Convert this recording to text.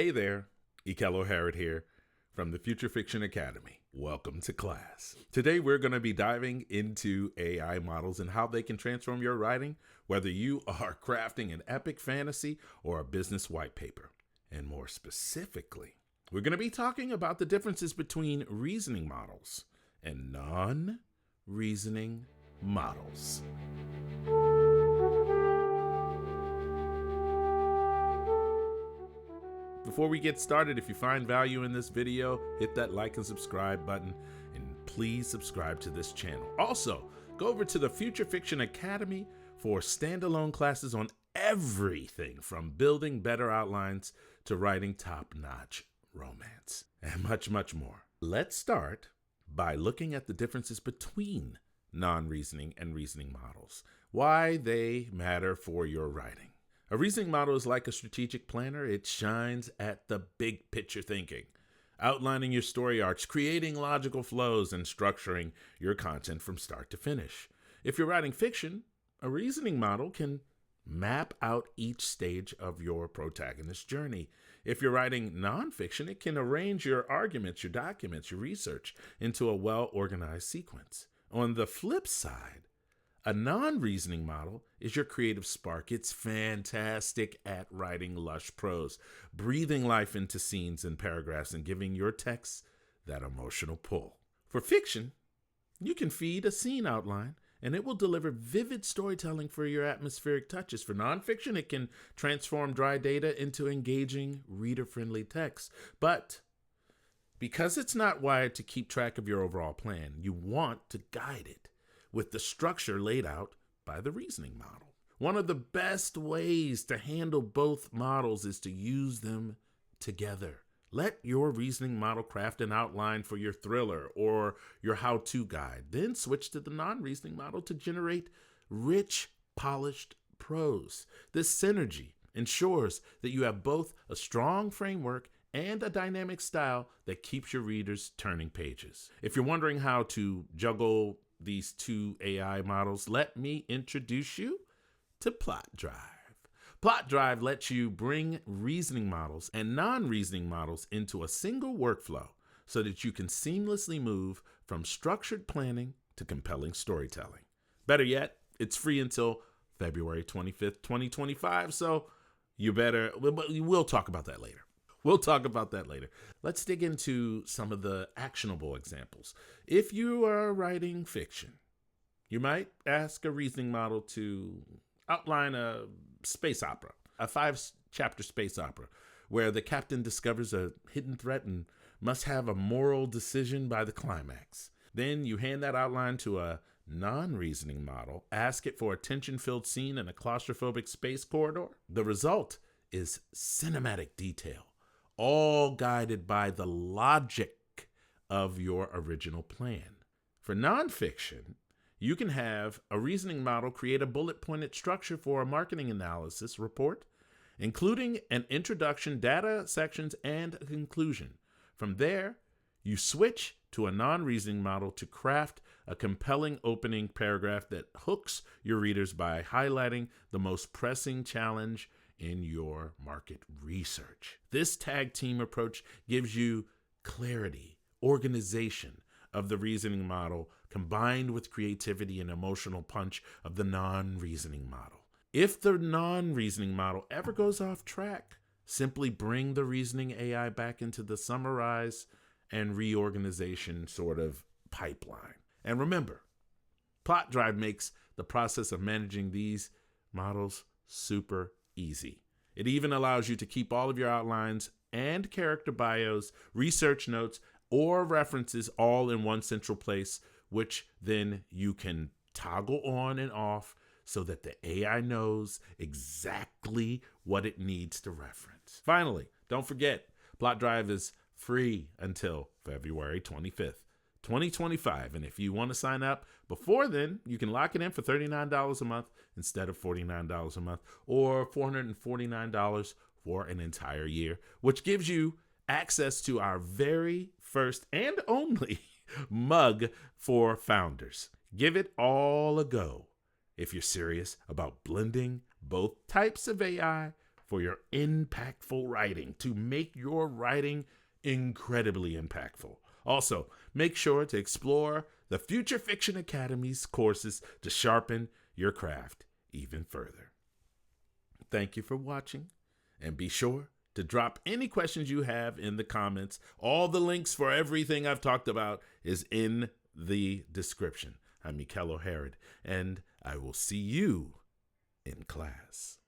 Hey there, Ekello Harrid here from the Future Fiction Academy. Welcome to class. Today we're going to be diving into AI models and how they can transform your writing, whether you are crafting an epic fantasy or a business white paper. And more specifically, we're going to be talking about the differences between reasoning models and non-reasoning models. Before we get started, if you find value in this video, hit that like and subscribe button, and please subscribe to this channel. Also, go over to the Future Fiction Academy for standalone classes on everything from building better outlines to writing top-notch romance, and much, much more. Let's start by looking at the differences between non-reasoning and reasoning models, why they matter for your writing. A reasoning model is like a strategic planner. It shines at the big picture thinking, outlining your story arcs, creating logical flows, and structuring your content from start to finish. If you're writing fiction, a reasoning model can map out each stage of your protagonist's journey. If you're writing nonfiction, it can arrange your arguments, your documents, your research into a well-organized sequence. On the flip side, a non-reasoning model is your creative spark. It's fantastic at writing lush prose, breathing life into scenes and paragraphs, and giving your text that emotional pull. For fiction, you can feed a scene outline, and it will deliver vivid storytelling for your atmospheric touches. For nonfiction, it can transform dry data into engaging, reader-friendly text. But because it's not wired to keep track of your overall plan, you want to guide it with the structure laid out by the reasoning model. One of the best ways to handle both models is to use them together. Let your reasoning model craft an outline for your thriller or your how-to guide. Then switch to the non-reasoning model to generate rich, polished prose. This synergy ensures that you have both a strong framework and a dynamic style that keeps your readers turning pages. If you're wondering how to juggle these two AI models, let me introduce you to Plot Drive. Plot Drive lets you bring reasoning models and non-reasoning models into a single workflow so that you can seamlessly move from structured planning to compelling storytelling. Better yet, it's free until February 25th, 2025, so we'll talk about that later. Let's dig into some of the actionable examples. If you are writing fiction, you might ask a reasoning model to outline a space opera, a 5-chapter space opera, where the captain discovers a hidden threat and must have a moral decision by the climax. Then you hand that outline to a non-reasoning model, ask it for a tension-filled scene in a claustrophobic space corridor. The result is cinematic detail, all guided by the logic of your original plan. For nonfiction, you can have a reasoning model create a bullet-pointed structure for a marketing analysis report, including an introduction, data sections, and a conclusion. From there, you switch to a non-reasoning model to craft a compelling opening paragraph that hooks your readers by highlighting the most pressing challenge in your market research. This tag team approach gives you clarity, organization of the reasoning model combined with creativity and emotional punch of the non-reasoning model. If the non-reasoning model ever goes off track, simply bring the reasoning AI back into the summarize and reorganization sort of pipeline. And remember, Plot Drive makes the process of managing these models super easy. It even allows you to keep all of your outlines and character bios, research notes, or references all in one central place, which then you can toggle on and off so that the AI knows exactly what it needs to reference. Finally, don't forget, Plot Drive is free until February 25th. 2025. And if you want to sign up before then, you can lock it in for $39 a month instead of $49 a month, or $449 for an entire year, which gives you access to our very first and only mug for founders. Give it all a go if you're serious about blending both types of AI for your impactful writing to make your writing incredibly impactful. Also, make sure to explore the Future Fiction Academy's courses to sharpen your craft even further. Thank you for watching, and be sure to drop any questions you have in the comments. All the links for everything I've talked about is in the description. I'm Ekello Harrid, and I will see you in class.